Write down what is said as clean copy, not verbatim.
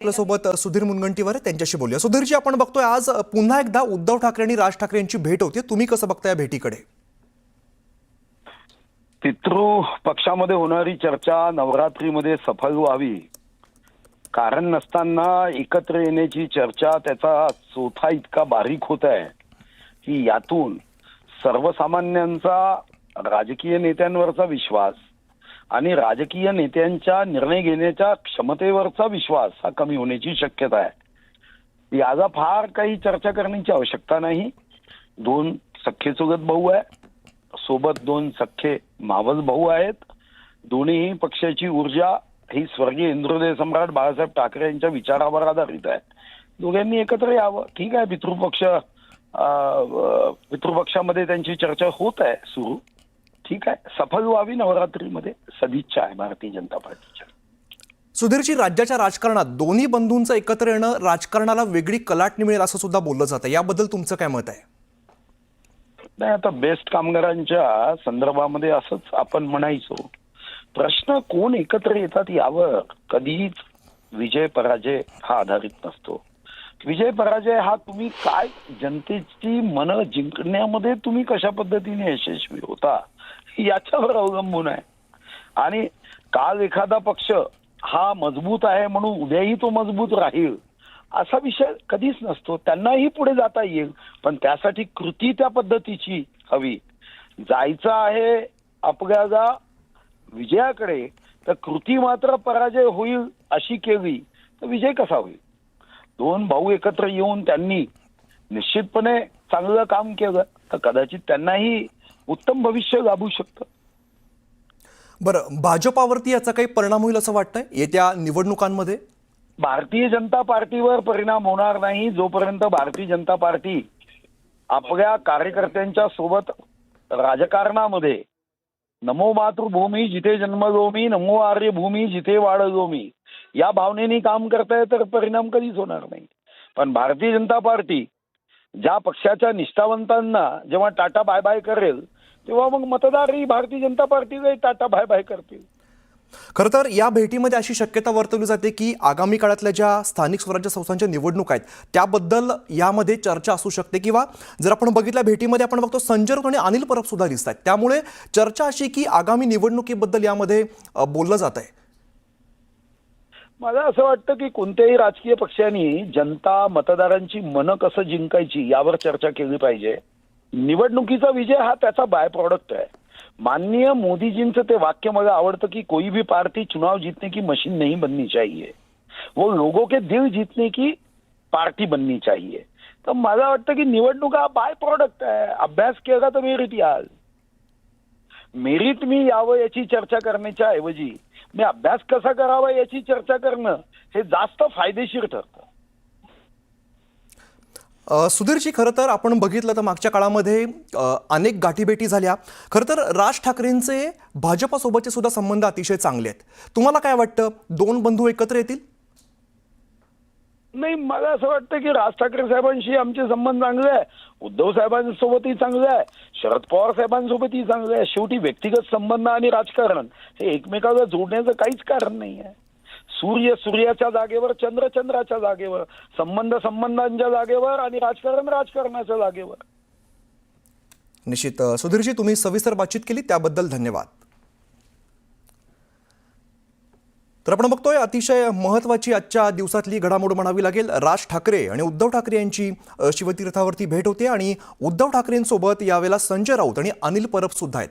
आपल्यासोबत सुधीर मुनगंटीवार आहे, त्यांच्याशी बोलूया. सुधीरजी, आपण बघतोय आज पुन्हा एकदा उद्धव ठाकरे आणि राज ठाकरे यांची भेट होती. तुम्ही कसं बघता या भेटीकडे? पितृ पक्षामध्ये होणारी चर्चा नवरात्रीमध्ये सफल व्हावी, कारण नसताना एकत्र येण्याची चर्चा त्याचा चोथा इतका बारीक होत आहे की यातून सर्वसामान्यांचा राजकीय नेत्यांवरचा विश्वास आणि राजकीय नेत्यांच्या निर्णय घेण्याच्या क्षमतेवरचा विश्वास हा कमी होण्याची शक्यता आहे. याचा फार काही चर्चा करण्याची आवश्यकता नाही. दोन सख्खे चुलत भाऊ आहे, सोबत दोन सख्खे मावस भाऊ आहेत. दोन्ही पक्षाची ऊर्जा ही स्वर्गीय इंद्रोदय सम्राट बाळासाहेब ठाकरे यांच्या विचारावर आधारित आहे. दोघांनी एकत्र यावं. ठीक आहे, पितृपक्षामध्ये त्यांची चर्चा होत आहे सुरू. ठीक आहे, सफल व्हावी नवरात्रीमध्ये सदिच्छा आहे भारतीय जनता पार्टीच्या. सुधीरजी, राज्याच्या राजकारणात दोन्ही बंधूंचं एकत्र येणं राजकारणाला वेगळी कलाटणी मिळेल असं सुद्धा बोललं जातं. याबद्दल तुमचं काय मत आहे? नाही, आता बेस्ट कामगारांच्या संदर्भामध्ये असंच आपण म्हणायचो. प्रश्न कोण एकत्र येतात यावर कधीच विजय पराजय हा आधारित नसतो. विजय पराजय हा तुम्ही काय जनतेची मनं जिंकण्यामध्ये तुम्ही कशा पद्धतीने यशस्वी होता याच्यावर अवलंबून आहे. आणि काल एखादा पक्ष हा मजबूत आहे म्हणून उद्याही तो मजबूत राहील असा विषय कधीच नसतो. त्यांनाही पुढे जाता येईल, पण त्यासाठी कृती त्या पद्धतीची हवी. जायचं आहे अपघाता विजयाकडे, तर कृती मात्र पराजय होईल अशी केली तर विजय कसा होईल? दोन भाऊ एकत्र येऊन त्यांनी निश्चितपणे चांगलं काम केलं तर कदाचित त्यांनाही उत्तम भविष्य लाभू शकतं. बरं, भाजपावरती याचा काही परिणाम होईल असं वाटतंय येत्या निवडणुकांमध्ये? भारतीय जनता पार्टीवर परिणाम होणार नाही जोपर्यंत भारतीय जनता पार्टी आपल्या कार्यकर्त्यांच्या सोबत राजकारणामध्ये नमो मातृभूमी जिथे जन्मलो मी, नमो आर्यभूमी जिथे वाढलो मी या भावनेने काम करताय तर परिणाम कधीच होणार नाही. पण भारतीय जनता पार्टी ज्या पक्षाच्या निष्ठावंतांना जेव्हा टाटा बाय बाय करेल तेव्हा मग मतदारही भारतीय जनता पार्टीला टाटा बाय बाय करतील. खरं तर या भेटीमध्ये अशी शक्यता वर्तवली जाते की आगामी काळातल्या ज्या स्थानिक स्वराज्य संस्थांच्या निवडणूक आहेत त्याबद्दल यामध्ये चर्चा असू शकते, किंवा जर आपण बघितल्या भेटीमध्ये आपण बघतो संजय राऊत आणि अनिल परब सुद्धा दिसत आहेत. त्यामुळे चर्चा अशी की आगामी निवडणुकीबद्दल यामध्ये बोललं जात आहे. मला असं वाटतं की कोणत्याही राजकीय पक्षांनी जनता मतदारांची मनं कसं जिंकायची यावर चर्चा केली पाहिजे. निवडणुकीचा विजय हा त्याचा बाय प्रोडक्ट आहे. माननीय मोदीजींचं ते वाक्य मला आवडतं की कोई भी पार्टी चुनाव जीतने की मशीन नहीं बननी चाहिए, वो लोगों के दिल जीतने की पार्टी बननी चाहिए. तर मला वाटतं की निवडणूक हा बाय प्रोडक्ट आहे. अभ्यास केला तर मेरिट याल. मेरिट मी यावं याची चर्चा करण्याच्या ऐवजी मी अभ्यास कसा करावा याची चर्चा करणं हे जास्त फायदेशीर ठरतं. सुधीरजी, खरं तर आपण बघितलं तर मागच्या काळामध्ये अनेक गाठीभेटी झाल्या. खरं तर राज ठाकरेंचे भाजपासोबतचे सुद्धा संबंध अतिशय चांगले आहेत. तुम्हाला काय वाटतं, दोन बंधू एकत्र येतील? नाही, मला असं वाटतं की राज ठाकरे साहेबांशी आमचे संबंध चांगले आहे, उद्धव साहेबांसोबतही चांगले आहे, शरद पवार साहेबांसोबतही चांगले आहे. शेवटी व्यक्तिगत संबंध आणि राजकारण हे एकमेकाला जोडण्याचं काहीच कारण नाही आहे. सूर्य सूर्याच्या जागेवर, चंद्र चंद्राच्या जागेवर, संबंध संबंधांच्या जागेवर आणि राजकारण राजकारणाच्या जागेवर. निश्चित. सुधीरजी, तुम्ही सविस्तर बातचीत केली त्याबद्दल धन्यवाद. तर आपण बघतोय अतिशय महत्त्वाची आजच्या दिवसातली घडामोड म्हणावी लागेल. राज ठाकरे आणि उद्धव ठाकरे यांची शिवतीर्थावरती भेट होते आणि उद्धव ठाकरेंसोबत यावेळेला संजय राऊत आणि अनिल परब सुद्धा आहेत.